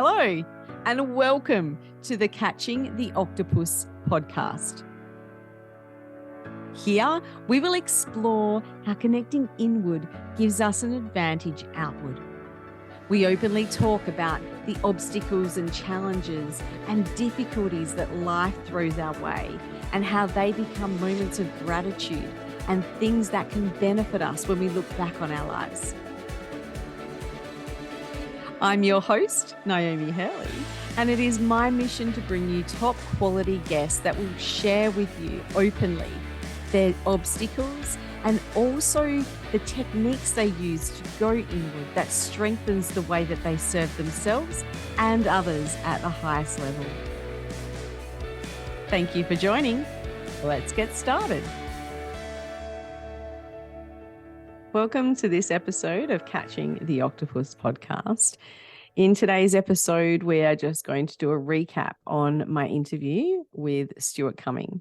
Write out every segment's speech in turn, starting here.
Hello, and welcome to the Catching the Octopus podcast. Here, we will explore how connecting inward gives us an advantage outward. We openly talk about the obstacles and challenges and difficulties that life throws our way and how they become moments of gratitude and things that can benefit us when we look back on our lives. I'm your host, Niomi Hurley, and it is my mission to bring you top quality guests that will share with you openly their obstacles and also the techniques they use to go inward that strengthens the way that they serve themselves and others at the highest level. Thank you for joining. Let's get started. Welcome to this episode of Catching the Octopus podcast. In today's episode, we are just going to do a recap on my interview with Stuart Cumming.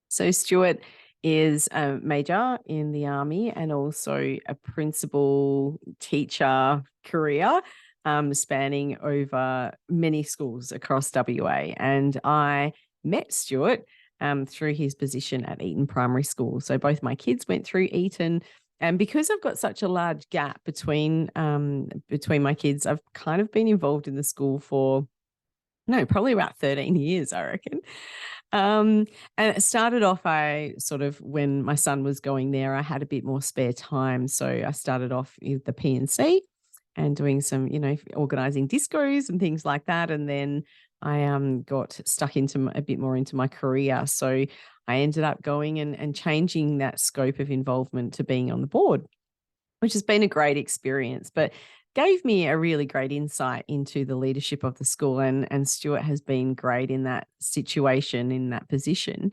So Stuart is a major in the Army and also a principal teacher career spanning over many schools across WA. And I met Stuart through his position at Eton Primary School. So both my kids went through Eton. And because I've got such a large gap between my kids, I've kind of been involved in the school for, probably about 13 years, I reckon. And it started off, when my son was going there, I had a bit more spare time. So I started off with the P&C and doing some, organising discos and things like that. And then I got stuck into a bit more into my career. So I ended up going and changing that scope of involvement to being on the board, which has been a great experience, but gave me a really great insight into the leadership of the school. And Stuart has been great in that situation, in that position.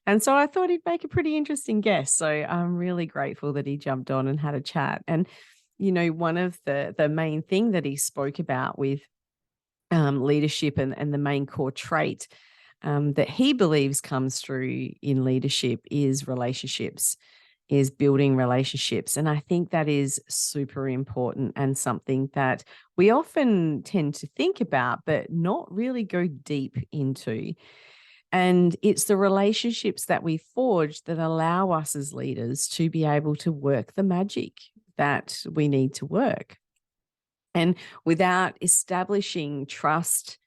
And so I thought he'd make a pretty interesting guest. So I'm really grateful that he jumped on and had a chat. And, one of the main thing that he spoke about with leadership and the main core trait that he believes comes through in leadership is relationships, is building relationships. And I think that is super important and something that we often tend to think about, but not really go deep into. And it's the relationships that we forge that allow us as leaders to be able to work the magic that we need to work. And without establishing trust,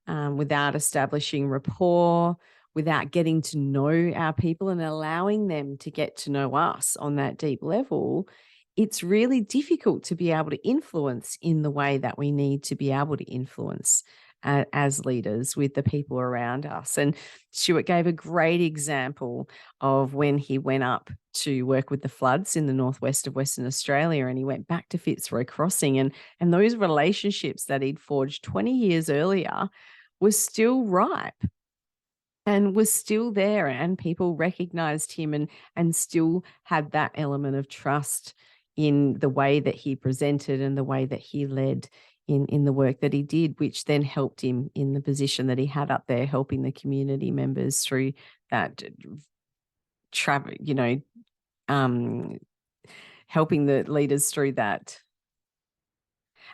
without establishing rapport, without getting to know our people and allowing them to get to know us on that deep level, it's really difficult to be able to influence in the way that we need to be able to influence as leaders with the people around us. And Stuart gave a great example of when he went up to work with the floods in the northwest of Western Australia, and he went back to Fitzroy Crossing, and those relationships that he'd forged 20 years earlier were still ripe and was still there, and people recognized him and still had that element of trust in the way that he presented and the way that he led in the work that he did, which then helped him in the position that he had up there, helping the community members through that travel, helping the leaders through that.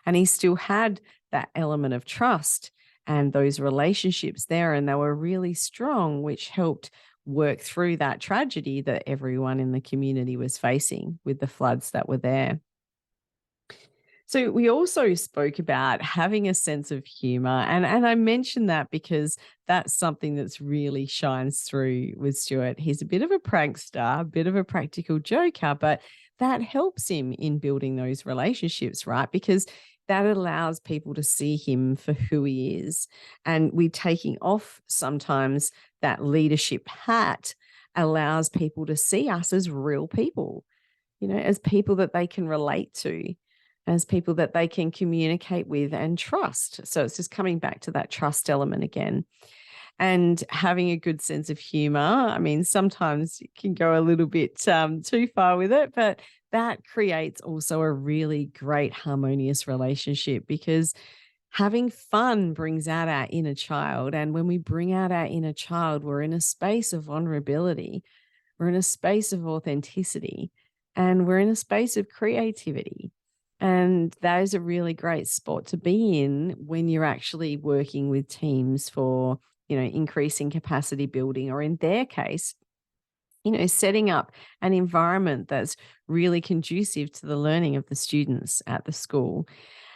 And he still had that element of trust and those relationships there, and they were really strong, which helped work through that tragedy that everyone in the community was facing with the floods that were there. So we also spoke about having a sense of humor, and I mentioned that because that's something that's really shines through with Stuart. He's a bit of a prankster, a bit of a practical joker, but that helps him in building those relationships, right? Because that allows people to see him for who he is. And we're taking off sometimes that leadership hat allows people to see us as real people, as people that they can relate to, as people that they can communicate with and trust. So it's just coming back to that trust element again. And having a good sense of humor. I mean, sometimes you can go a little bit too far with it, but that creates also a really great harmonious relationship, because having fun brings out our inner child. And when we bring out our inner child, we're in a space of vulnerability. We're in a space of authenticity, and we're in a space of creativity. And that is a really great spot to be in when you're actually working with teams for, increasing capacity building, or in their case, setting up an environment that's really conducive to the learning of the students at the school.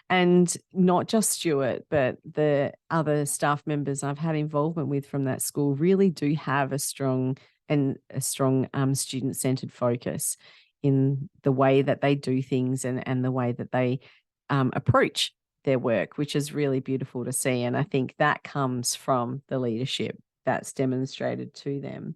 And not just Stuart, but the other staff members I've had involvement with from that school really do have a strong student-centered focus in the way that they do things and the way that they approach their work, which is really beautiful to see. And I think that comes from the leadership that's demonstrated to them.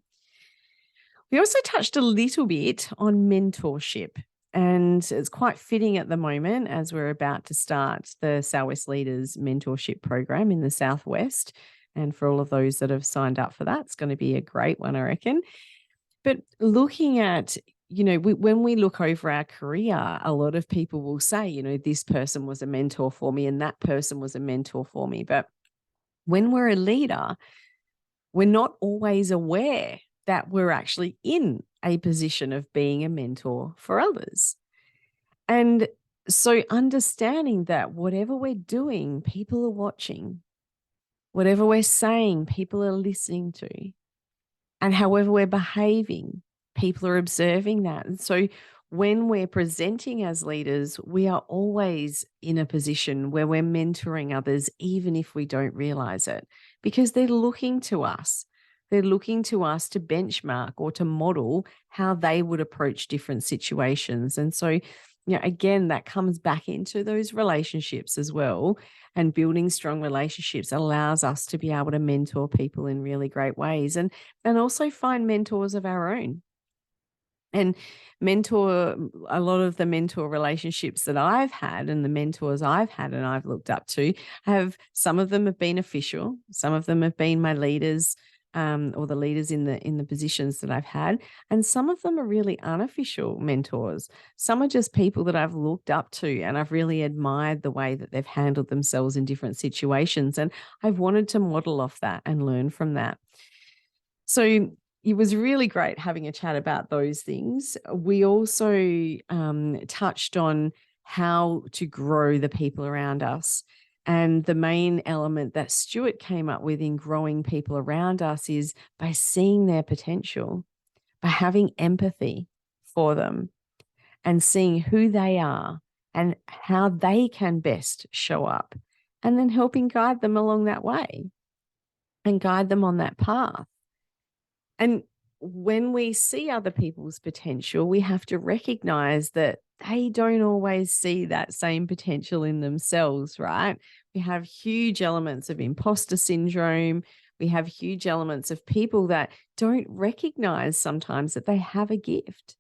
We also touched a little bit on mentorship, and it's quite fitting at the moment as we're about to start the Southwest Leaders Mentorship Program in the Southwest. And for all of those that have signed up for that, it's going to be a great one, I reckon. But looking at, when we look over our career, a lot of people will say, this person was a mentor for me and that person was a mentor for me. But when we're a leader, we're not always aware that we're actually in a position of being a mentor for others. And so understanding that whatever we're doing, people are watching. Whatever we're saying, people are listening to. And however we're behaving, people are observing that. And so when we're presenting as leaders, we are always in a position where we're mentoring others, even if we don't realize it, because they're looking to us. They're looking to us to benchmark or to model how they would approach different situations. And so, again, that comes back into those relationships as well. And building strong relationships allows us to be able to mentor people in really great ways, and also find mentors of our own. And a lot of the mentor relationships that I've had and the mentors I've had and I've looked up to, some of them have been official, some of them have been my leaders, or the leaders in the positions that I've had, and some of them are really unofficial mentors. Some are just people that I've looked up to and I've really admired the way that they've handled themselves in different situations, and I've wanted to model off that and learn from that. So it was really great having a chat about those things. We also touched on how to grow the people around us. And the main element that Stuart came up with in growing people around us is by seeing their potential, by having empathy for them and seeing who they are and how they can best show up, and then helping guide them along that way and guide them on that path. And when we see other people's potential, we have to recognize that they don't always see that same potential in themselves, right? We have huge elements of imposter syndrome. We have huge elements of people that don't recognize sometimes that they have a gift.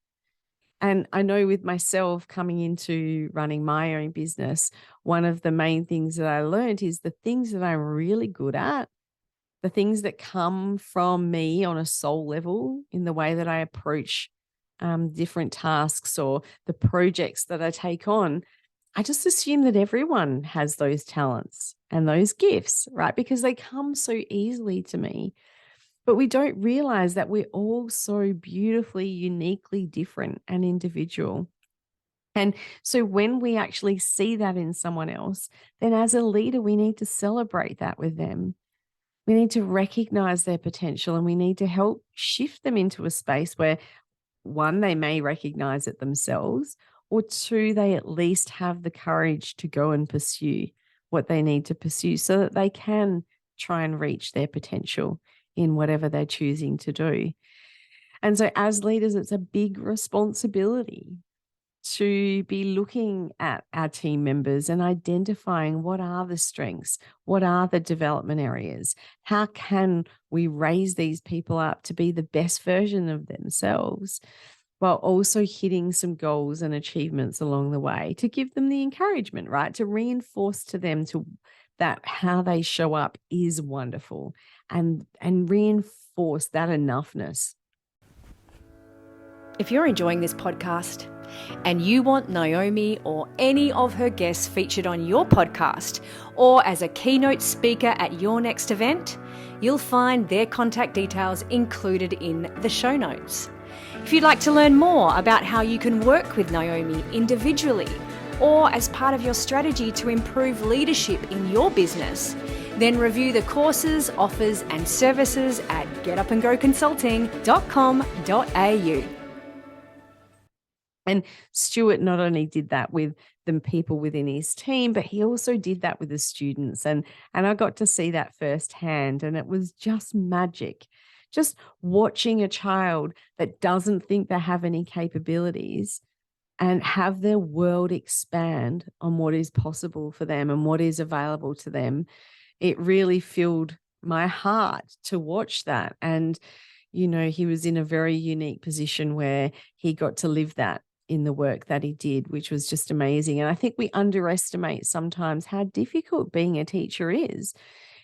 And I know with myself coming into running my own business, one of the main things that I learned is the things that I'm really good at, the things that come from me on a soul level in the way that I approach different tasks or the projects that I take on, I just assume that everyone has those talents and those gifts, right? Because they come so easily to me. But we don't realize that we're all so beautifully, uniquely different and individual. And so when we actually see that in someone else, then as a leader, we need to celebrate that with them. We need to recognize their potential, and we need to help shift them into a space where, one, they may recognize it themselves, or two, they at least have the courage to go and pursue what they need to pursue so that they can try and reach their potential in whatever they're choosing to do. And so as leaders, it's a big responsibility to be looking at our team members and identifying what are the strengths, what are the development areas, how can we raise these people up to be the best version of themselves, while also hitting some goals and achievements along the way to give them the encouragement, right? To reinforce to them that how they show up is wonderful, and reinforce that enoughness. If you're enjoying this podcast and you want Niomi or any of her guests featured on your podcast or as a keynote speaker at your next event, you'll find their contact details included in the show notes. If you'd like to learn more about how you can work with Niomi individually or as part of your strategy to improve leadership in your business? Then review the courses, offers, and services at getupandgoconsulting.com.au. And Stuart not only did that with the people within his team, but he also did that with the students. And I got to see that firsthand. And it was just magic. Just watching a child that doesn't think they have any capabilities and have their world expand on what is possible for them and what is available to them. It really filled my heart to watch that. And, you know, he was in a very unique position where he got to live that in the work that he did, which was just amazing. And I think we underestimate sometimes how difficult being a teacher is.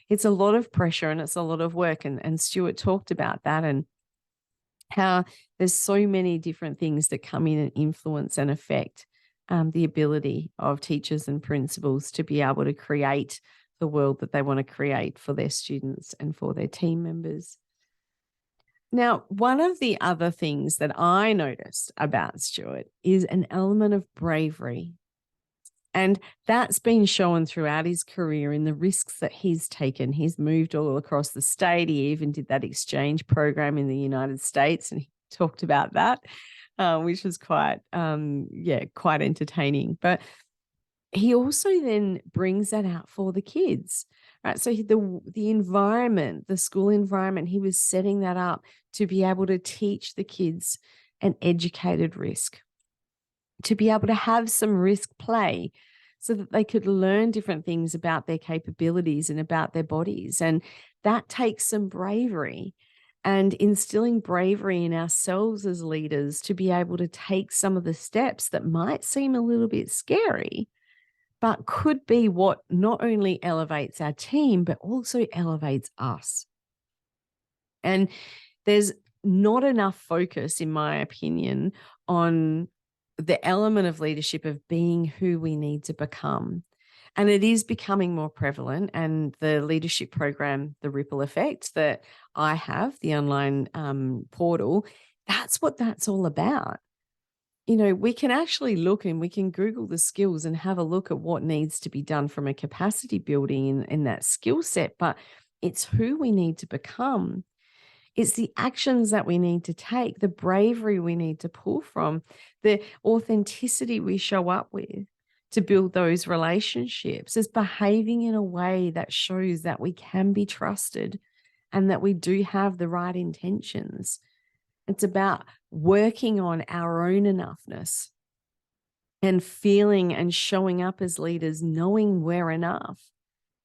It's a lot of pressure and it's a lot of work. And Stuart talked about that and how there's so many different things that come in and influence and affect the ability of teachers and principals to be able to create the world that they want to create for their students and for their team members. Now, one of the other things that I noticed about Stuart is an element of bravery. And that's been shown throughout his career in the risks that he's taken. He's moved all across the state. He even did that exchange program in the United States, and he talked about that, which was quite entertaining. But he also then brings that out for the kids, right? So the environment, the school environment, he was setting that up to be able to teach the kids an educated risk, to be able to have some risk play so that they could learn different things about their capabilities and about their bodies. And that takes some bravery and instilling bravery in ourselves as leaders to be able to take some of the steps that might seem a little bit scary, but could be what not only elevates our team, but also elevates us. And there's not enough focus, in my opinion, on the element of leadership of being who we need to become. And it is becoming more prevalent. And the leadership program, the Ripple Effect that I have, the online portal, that's what that's all about. You know, we can actually look and we can Google the skills and have a look at what needs to be done from a capacity building in that skill set, but it's who we need to become. It's the actions that we need to take, the bravery we need to pull from, the authenticity we show up with to build those relationships. It's behaving in a way that shows that we can be trusted and that we do have the right intentions. It's about working on our own enoughness and feeling and showing up as leaders, knowing we're enough,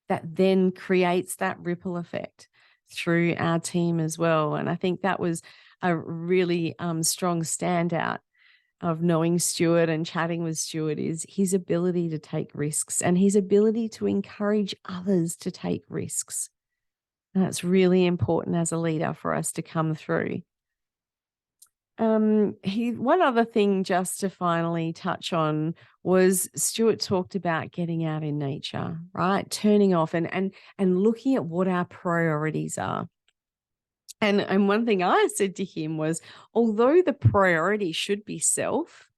that then creates that ripple effect through our team as well. And I think that was a really strong standout of knowing Stuart and chatting with Stuart is his ability to take risks and his ability to encourage others to take risks. And that's really important as a leader for us to come through. One other thing just to finally touch on was Stuart talked about getting out in nature, right? Turning off and looking at what our priorities are. And one thing I said to him was, although the priority should be self,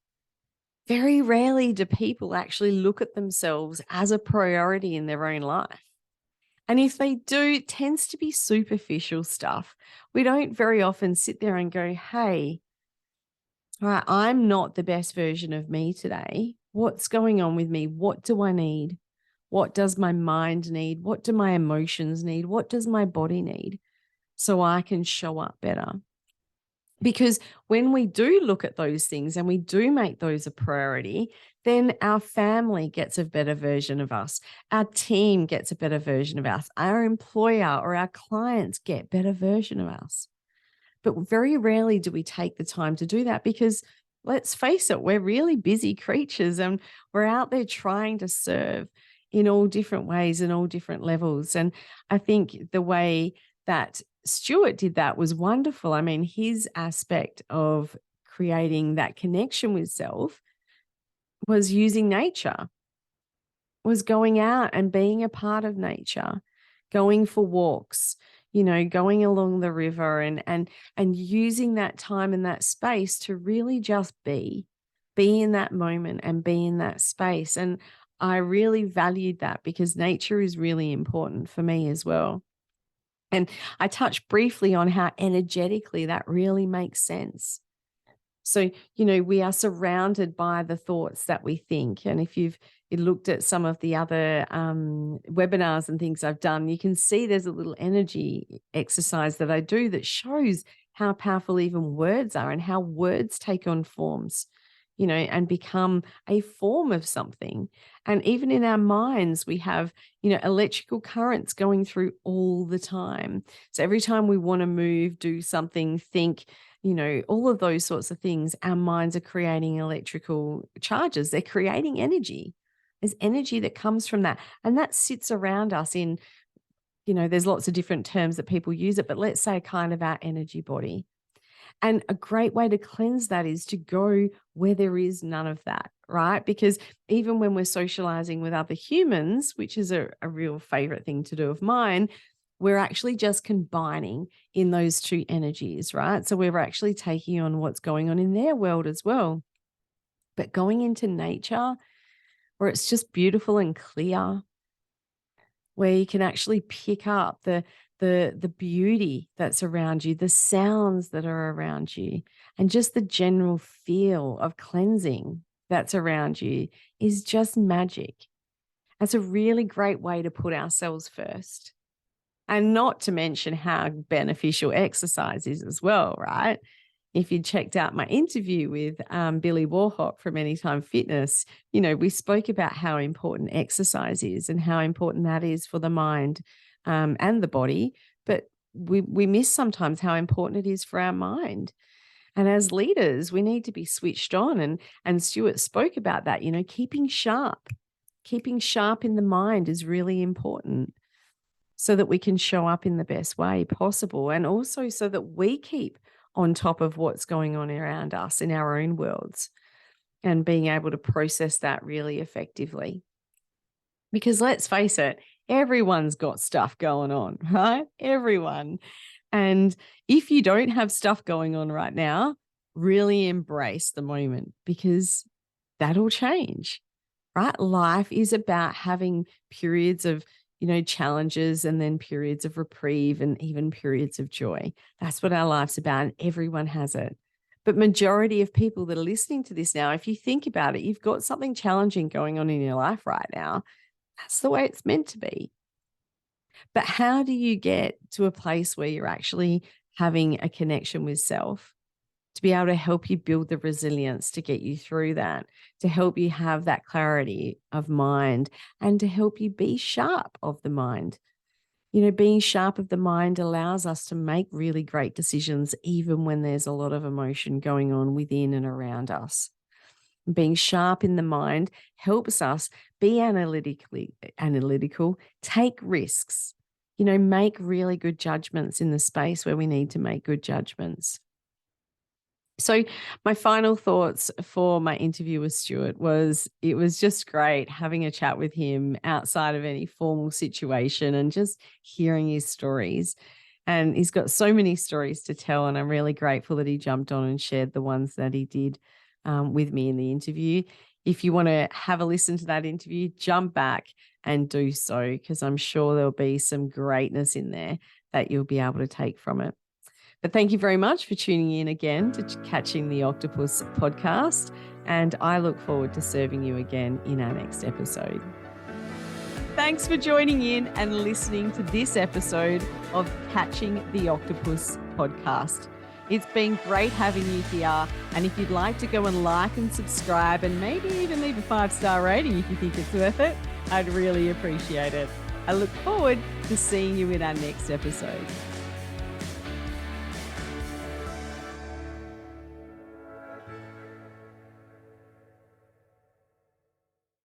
very rarely do people actually look at themselves as a priority in their own life. And if they do, it tends to be superficial stuff. We don't very often sit there and go, hey, all right, I'm not the best version of me today. What's going on with me? What do I need? What does my mind need? What do my emotions need? What does my body need so I can show up better? Because when we do look at those things and we do make those a priority, then our family gets a better version of us. Our team gets a better version of us. Our employer or our clients get a better version of us. But very rarely do we take the time to do that because, let's face it, we're really busy creatures and we're out there trying to serve in all different ways and all different levels. And I think the way that Stuart did that was wonderful. I mean, his aspect of creating that connection with self was using nature, was going out and being a part of nature, going for walks, you know, going along the river and using that time and that space to really just be be in that moment and be in that space. And I really valued that because nature is really important for me as well. And I touched briefly on how energetically that really makes sense. So, we are surrounded by the thoughts that we think. And if you've looked at some of the other webinars and things I've done, you can see there's a little energy exercise that I do that shows how powerful even words are and how words take on forms, and become a form of something. And even in our minds, we have, electrical currents going through all the time. So every time we want to move, do something, think, all of those sorts of things, our minds are creating electrical charges. They're creating energy. There's energy that comes from that. And that sits around us in, there's lots of different terms that people use it, but let's say kind of our energy body. And a great way to cleanse that is to go where there is none of that, right? Because even when we're socializing with other humans, which is a real favorite thing to do of mine, we're actually just combining in those two energies, right? So we're actually taking on what's going on in their world as well. But going into nature where it's just beautiful and clear, where you can actually pick up the beauty that's around you, the sounds that are around you, and just the general feel of cleansing that's around you is just magic. That's a really great way to put ourselves first. And not to mention how beneficial exercise is as well, right? If you checked out my interview with Billy Warhawk from Anytime Fitness, we spoke about how important exercise is and how important that is for the mind and the body. But we miss sometimes how important it is for our mind. And as leaders, we need to be switched on. And Stuart spoke about that, keeping sharp. Keeping sharp in the mind is really important, so that we can show up in the best way possible, and also so that we keep on top of what's going on around us in our own worlds and being able to process that really effectively. Because let's face it, everyone's got stuff going on, right? Everyone. And if you don't have stuff going on right now, really embrace the moment, because that'll change, right? Life is about having periods of challenges and then periods of reprieve and even periods of joy. That's what our life's about, and everyone has it. But majority of people that are listening to this now, if you think about it, you've got something challenging going on in your life right now. That's the way it's meant to be. But how do you get to a place where you're actually having a connection with self, to be able to help you build the resilience to get you through that, to help you have that clarity of mind, and to help you be sharp of the mind? Being sharp of the mind allows us to make really great decisions, even when there's a lot of emotion going on within and around us. Being sharp in the mind helps us be analytical, take risks, make really good judgments in the space where we need to make good judgments. So my final thoughts for my interview with Stuart was, it was just great having a chat with him outside of any formal situation and just hearing his stories. And he's got so many stories to tell, and I'm really grateful that he jumped on and shared the ones that he did with me in the interview. If you want to have a listen to that interview, jump back and do so, because I'm sure there'll be some greatness in there that you'll be able to take from it. But thank you very much for tuning in again to Catching the Octopus podcast, and I look forward to serving you again in our next episode. Thanks for joining in and listening to this episode of Catching the Octopus podcast. It's been great having you here, and if you'd like to go and like and subscribe and maybe even leave a 5-star rating if you think it's worth it, I'd really appreciate it. I look forward to seeing you in our next episode.